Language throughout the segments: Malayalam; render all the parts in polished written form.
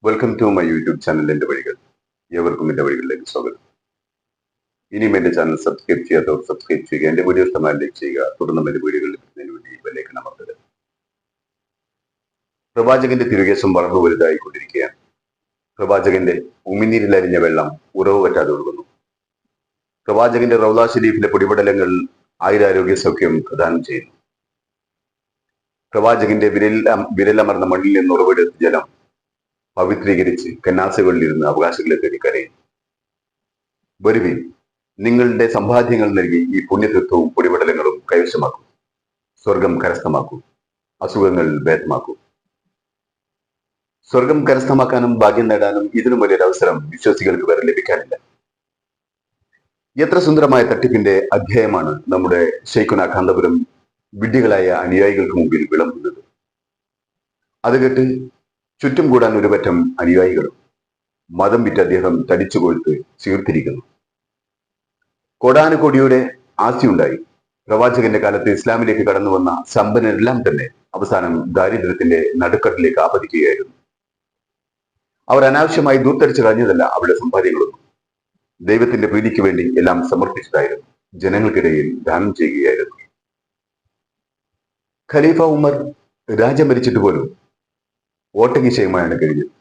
Welcome to my YouTube channel എൻ്റെ വഴികൾ. ഏവർക്കും എൻ്റെ വഴികളിലേക്ക് സ്വാഗതം. ഇനിയും എൻ്റെ ചാനൽ സബ്സ്ക്രൈബ് ചെയ്യാത്തവർ സബ്സ്ക്രൈബ് ചെയ്യുക, എൻ്റെ വീഡിയോ ഇഷ്ടമായി ലൈക്ക് ചെയ്യുക, തുടർന്ന് എൻ്റെ വീഡിയോകൾ ലഭിക്കുന്നതിന് വേണ്ടി ബെല്ലൈക്കൺ അമർത്തുക. പ്രവാചകന്റെ തിരുകേശം വളർന്നു വലുതായിക്കൊണ്ടിരിക്കുകയാണ്. പ്രവാചകന്റെ ഉമിനീരിലരിഞ്ഞ വെള്ളം ഉറവ് പറ്റാതെ ഒഴുകുന്നു. പ്രവാചകന്റെ റൗള ഷരീഫിലെ പൊടിപടലങ്ങൾ ആയുരാരോഗ്യ സൗഖ്യം പ്രദാനം ചെയ്യുന്നു. പ്രവാചകന്റെ വിരലമർന്ന മണ്ണിൽ നിന്ന് ഉറവെടുത്ത ജലം പവിത്രീകരിച്ച് കന്നാസുകളിലിരുന്ന് അവകാശങ്ങളെ തേടി കരയും. വരുവിൻ, നിങ്ങളുടെ സമ്പാദ്യങ്ങൾ നൽകി ഈ പുണ്യതത്വവും പൊടിപടലങ്ങളും കൈവശമാക്കൂ. സ്വർഗം കരസ്ഥമാക്കൂ, അസുഖങ്ങൾ ഭേദമാക്കൂ. സ്വർഗം കരസ്ഥമാക്കാനും ഭാഗ്യം നേടാനും ഇതിനും വലിയൊരു അവസരം വിശ്വാസികൾക്ക് വരെ ലഭിക്കാനില്ല. എത്ര സുന്ദരമായ തട്ടിപ്പിന്റെ അധ്യായമാണ് നമ്മുടെ ശൈഖുന കാന്തപുരം വിഡ്ഢികളായ അനുയായികൾക്ക് മുമ്പിൽ വിളമ്പുന്നത്. അത് കേട്ട് ചുറ്റും കൂടാൻ ഒരു പറ്റം അനുയായികളും മതം വിറ്റ് അദ്ദേഹം തടിച്ചു കൊഴുത്ത് ചീർത്തിരിക്കുന്നു. കോടാനുകോടിയുടെ ആസ്തിയുണ്ടായി. പ്രവാചകന്റെ കാലത്ത് ഇസ്ലാമിലേക്ക് കടന്നു വന്ന സമ്പന്നരെല്ലാം തന്നെ അവസാനം ദാരിദ്ര്യത്തിന്റെ നടുക്കട്ടിലേക്ക് ആപതിക്കുകയായിരുന്നു. അവർ അനാവശ്യമായി ദൂർത്തടിച്ചു കളഞ്ഞതല്ല അവരുടെ സമ്പാദ്യങ്ങളൊന്നും. ദൈവത്തിന്റെ പ്രീതിക്ക് വേണ്ടി എല്ലാം സമർപ്പിച്ചതായിരുന്നു. ജനങ്ങൾക്കിടയിൽ ദാനം ചെയ്യുകയായിരുന്നു. ഖലീഫ ഉമർ രാജ്യം ഭരിച്ചിട്ട് പോലും ഓട്ടകീശയുമായാണ് കഴിഞ്ഞത്.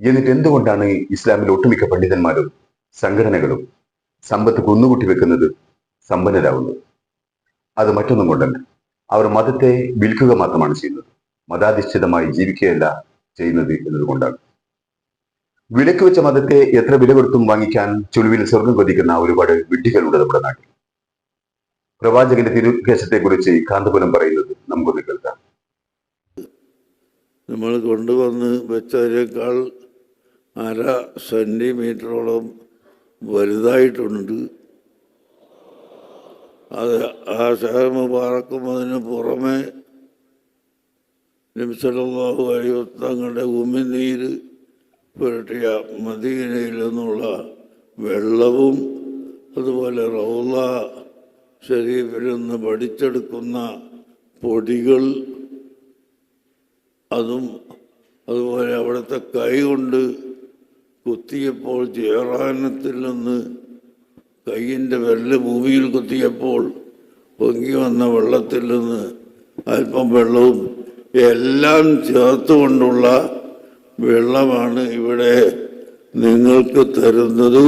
എന്നിട്ട് എന്തുകൊണ്ടാണ് ഇസ്ലാമിൽ ഒട്ടുമിക്ക പണ്ഡിതന്മാരും സംഘടനകളും സമ്പത്ത് കുന്നുകൂട്ടി വെക്കുന്നത്, സമ്പന്നരാകുന്നത്? അത് മറ്റൊന്നും കൊണ്ടല്ല. അവർ മതത്തെ വിൽക്കുക മാത്രമാണ് ചെയ്യുന്നത്, മതാധിഷ്ഠിതമായി ജീവിക്കുകയല്ല ചെയ്യുന്നത് എന്നതുകൊണ്ടാണ്. വിലക്ക് വെച്ച മതത്തെ എത്ര വില കൊടുത്തും വാങ്ങിക്കാൻ ചുളിവിൽ സ്വർഗം കൊതിക്കുന്ന ഒരുപാട് വിഡ്ഢികളുണ്ട് നമ്മുടെ നാട്ടിൽ. പ്രവാചകന്റെ തിരുകേശത്തെ കുറിച്ച് കാന്തപുരം പറയുന്നത് നമുക്കൊന്ന് കേൾക്കാം. നമ്മൾ കൊണ്ടുവന്ന് വെച്ചതിനേക്കാൾ 1/2 സെൻറ്റിമീറ്ററോളം വലുതായിട്ടുണ്ട്. അത് ആ ഷഹർ മുബാറക്കുന്നതിന് പുറമെ നബി സല്ലല്ലാഹു അലൈഹി വസല്ലം തങ്ങളുടെ ഉമിനീര് പുരട്ടിയ മദീനയിൽ നിന്നുള്ള വെള്ളവും അതുപോലെ റൗള ഷരീഫിൽ നിന്ന് പഠിച്ചെടുക്കുന്ന പൊടികൾ, അതുപോലെ അവിടുത്തെ കൈ കൊണ്ട് കുത്തിയപ്പോൾ ജയറാനത്തിൽ നിന്ന് കൈയിൻ്റെ വിരല് ഭൂമിയിൽ കുത്തിയപ്പോൾ പൊങ്ങി വന്ന വെള്ളത്തിൽ നിന്ന് അല്പം വെള്ളവും എല്ലാം ചേർത്തുകൊണ്ടുള്ള വെള്ളമാണ് ഇവിടെ നിങ്ങൾക്ക് തരുന്നത്.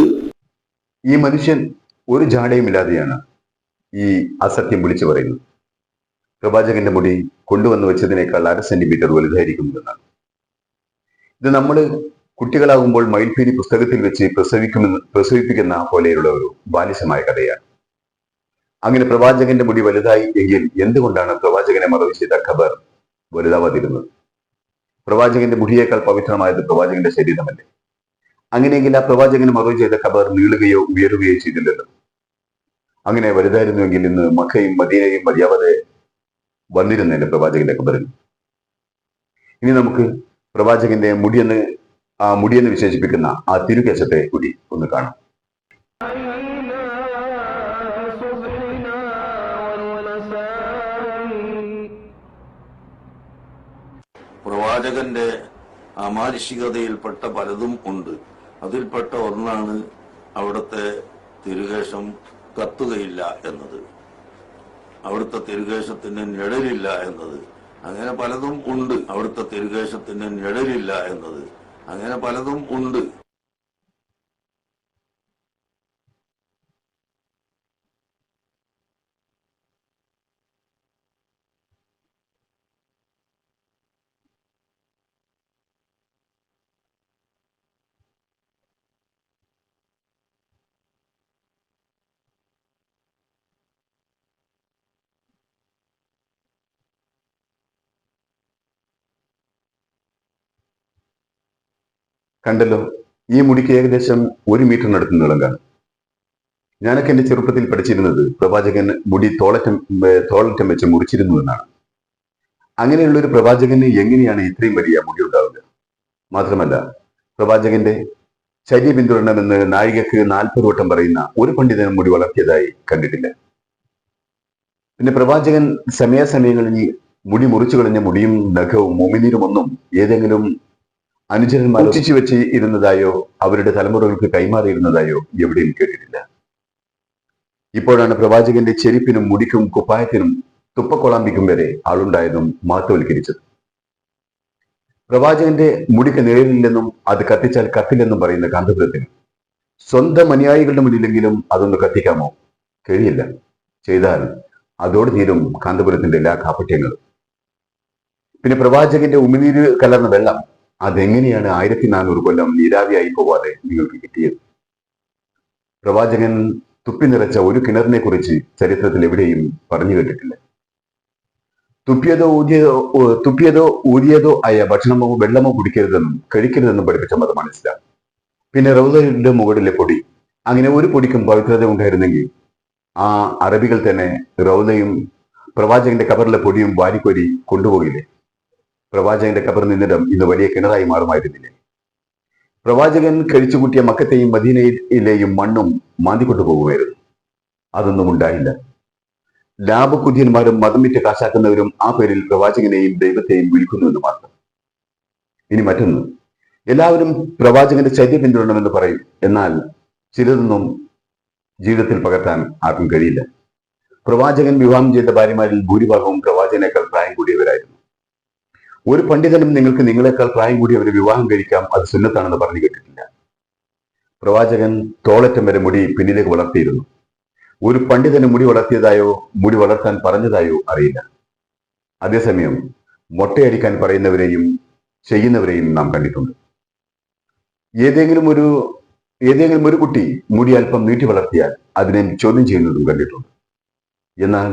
ഈ മനുഷ്യൻ ഒരു ജാടയുമില്ലാതെയാണ് ഈ അസത്യം വിളിച്ചു പറയുന്നത്. പ്രവാചകന്റെ മുടി കൊണ്ടുവന്ന് വെച്ചതിനേക്കാൾ 1/2 സെന്റിമീറ്റർ വലുതായിരിക്കുന്നതെന്നാണ്. ഇത് നമ്മൾ കുട്ടികളാകുമ്പോൾ മയിൽപീലി പുസ്തകത്തിൽ വെച്ച് പ്രസവിപ്പിക്കുന്ന പോലെയുള്ള ഒരു ബാലിശമായ കഥയാണ്. അങ്ങനെ പ്രവാചകന്റെ മുടി വലുതായി എങ്കിൽ എന്തുകൊണ്ടാണ് പ്രവാചകനെ മറവ് ചെയ്ത ഖബർ വലുതാവാതിരുന്നത്? പ്രവാചകന്റെ മുടിയേക്കാൾ പവിത്രമായത് പ്രവാചകന്റെ ശരീരമല്ലേ? അങ്ങനെയെങ്കിൽ ആ പ്രവാചകന് മറവ് ചെയ്ത ഖബർ നീളുകയോ ഉയരുകയോ ചെയ്തില്ലല്ലോ. അങ്ങനെ വലുതായിരുന്നുവെങ്കിൽ ഇന്ന് മക്കയും മദീനയും മര്യാദ വന്നിരുന്നേനെ പ്രവാചകന്റെ ഖബറിൽ. ഇനി നമുക്ക് പ്രവാചകന്റെ മുടിയെന്ന് വിശേഷിപ്പിക്കുന്ന ആ തിരുകേശത്തെ കൂടി ഒന്ന് കാണാം. പ്രവാചകന്റെ അമാനുഷികതയിൽപ്പെട്ട പലതും ഉണ്ട്. അതിൽപ്പെട്ട ഒന്നാണ് അവിടുത്തെ തിരുകേശം കത്തുകയില്ല എന്നത്, അവിടുത്തെ തിരുകേശത്തിന് നിഴലില്ല എന്നത്. അങ്ങനെ പലതും ഉണ്ട്. അവിടുത്തെ തിരുകേശത്തിന് നിഴലില്ല എന്നത്, അങ്ങനെ പലതും ഉണ്ട്. കണ്ടല്ലോ, ഈ മുടിക്ക് ഏകദേശം 1 മീറ്ററിനടുത്ത് നീളം കാണും. ഞാനൊക്കെ എന്റെ ചെറുപ്പത്തിൽ പഠിച്ചിരുന്നത് പ്രവാചകൻ മുടി തോളറ്റം വെച്ച് മുറിച്ചിരുന്നു എന്നാണ്. അങ്ങനെയുള്ള ഒരു പ്രവാചകന് എങ്ങനെയാണ് ഇത്രയും വലിയ മുടി ഉണ്ടാവുക? മാത്രമല്ല, പ്രവാചകന്റെ ചര്യ പിന്തുടരണമെന്ന് നാഴികക്ക് 40 വട്ടം പറയുന്ന ഒരു പണ്ഡിതനും മുടി വളർത്തിയതായി കണ്ടിട്ടില്ല. പിന്നെ പ്രവാചകൻ സമയാസമയങ്ങളിൽ മുടി മുറിച്ചു കളഞ്ഞ മുടിയും നഖവും മുമിനീരും ഒന്നും ഏതെങ്കിലും അനുചരന്മാർ ഒറ്റിച്ചു വെച്ച് ഇരുന്നതായോ അവരുടെ തലമുറകൾക്ക് കൈമാറിയിരുന്നതായോ എവിടെയും കേട്ടിട്ടില്ല. ഇപ്പോഴാണ് പ്രവാചകന്റെ ചെരുപ്പിനും മുടിക്കും കുപ്പായത്തിനും തുപ്പക്കൊളാമ്പിക്കും വരെ ആളുണ്ടായതും മഹത്വവൽക്കരിച്ചത്. പ്രവാചകന്റെ മുടിക്ക് നിഴലില്ലെന്നും അത് കത്തിച്ചാൽ കത്തില്ലെന്നും പറയുന്ന കാന്തപുരത്തിന് സ്വന്തം അനുയായികളുടെ മുന്നിലെങ്കിലും അതൊന്ന് കത്തിക്കാമോ? കഴിയില്ല. ചെയ്താൽ അതോട് തീരും കാന്തപുരത്തിന്റെ എല്ലാ കാപട്യങ്ങളും. പിന്നെ പ്രവാചകന്റെ ഉമിനീര് കലർന്ന വെള്ളം അതെങ്ങനെയാണ് 1400 കൊല്ലം നീരാവിയായി പോവാതെ നിങ്ങൾക്ക് കിട്ടിയത്? പ്രവാചകൻ തുപ്പി നിറച്ച ഒരു കിണറിനെ കുറിച്ച് ചരിത്രത്തിൽ എവിടെയും പറഞ്ഞു കേട്ടിട്ടില്ല. തുപ്പിയതോ ഊതിയതോ ആയ ഭക്ഷണമോ വെള്ളമോ കുടിക്കരുതെന്നും കഴിക്കരുതെന്നും പഠിപ്പിച്ച മതമാണ് ഇസ്ലാം. പിന്നെ റൗദയുടെ മുകളിലെ പൊടി, അങ്ങനെ ഒരു പൊടിക്കും പവിത്രത ഉണ്ടായിരുന്നെങ്കിൽ ആ അറബികൾ തന്നെ റൗദയും പ്രവാചകന്റെ കബറിലെ പൊടിയും വാരിക്കൊരി കൊണ്ടുപോകില്ലേ? പ്രവാചകന്റെ കബർ നിന്നിടം ഇന്ന് വലിയ കിണറായി മാറുമായിരുന്നില്ലേ? പ്രവാചകൻ കഴിച്ചുകൂട്ടിയ മക്കത്തെയും മദീനയിലെയും മണ്ണും മാന്തിക്കൊണ്ടു പോകുമായിരുന്നു. അതൊന്നും ഉണ്ടായില്ല. ലാഭകുര്യന്മാരും മതം വിറ്റ് കാശാക്കുന്നവരും ആ പേരിൽ പ്രവാചകനെയും ദൈവത്തെയും വിളിക്കുന്നു എന്ന് മാത്രം. ഇനി മറ്റൊന്ന്, എല്ലാവരും പ്രവാചകന്റെ ചര്യ പിന്തുടരണമെന്ന് പറയും. എന്നാൽ ചിലതൊന്നും ജീവിതത്തിൽ പകർത്താൻ ആർക്കും കഴിയില്ല. പ്രവാചകൻ വിവാഹം ചെയ്ത ഭാര്യമാരിൽ ഭൂരിഭാഗവും പ്രവാചകനേക്കാൾ പ്രായം കൂടിയവരായിരുന്നു. ഒരു പണ്ഡിതനും നിങ്ങൾക്ക് നിങ്ങളെക്കാൾ പ്രായം കൂടിയവരെ വിവാഹം കഴിക്കാം, അത് സുന്നത്താണെന്ന് പറഞ്ഞു കേട്ടിട്ടില്ല. പ്രവാചകൻ തോളറ്റം വരെ മുടി പിന്നിലേക്ക് വളർത്തിയിരുന്നു. ഒരു പണ്ഡിതന് മുടി വളർത്തിയതായോ മുടി വളർത്താൻ പറഞ്ഞതായോ അറിയില്ല. അതേസമയം മൊട്ടയടിക്കാൻ പറയുന്നവരെയും ചെയ്യുന്നവരെയും നാം കണ്ടിട്ടുണ്ട്. ഏതെങ്കിലും ഒരു കുട്ടി മുടി അല്പം നീട്ടി വളർത്തിയാൽ അതിനെ ചോദ്യം ചെയ്യുന്നതും കണ്ടിട്ടുണ്ട്. എന്നാൽ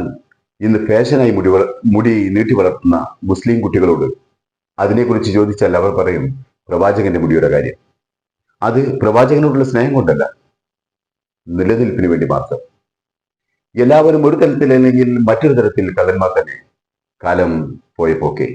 ഇന്ന് ഫാഷനായി മുടി നീട്ടി വളർത്തുന്ന മുസ്ലിം കുട്ടികളോട് അതിനെക്കുറിച്ച് ചോദിച്ചാൽ അവർ പറയും പ്രവാചകന്റെ മുടിയുടെ കാര്യം. അത് പ്രവാചകനോടുള്ള സ്നേഹം കൊണ്ടല്ല, നിലനിൽപ്പിന് വേണ്ടി മാത്രം. എല്ലാവരും ഒരു തരത്തിൽ അല്ലെങ്കിൽ മറ്റൊരു തരത്തിൽ കള്ളന്മാർ തന്നെ. കാലം പോയ പോക്കെ.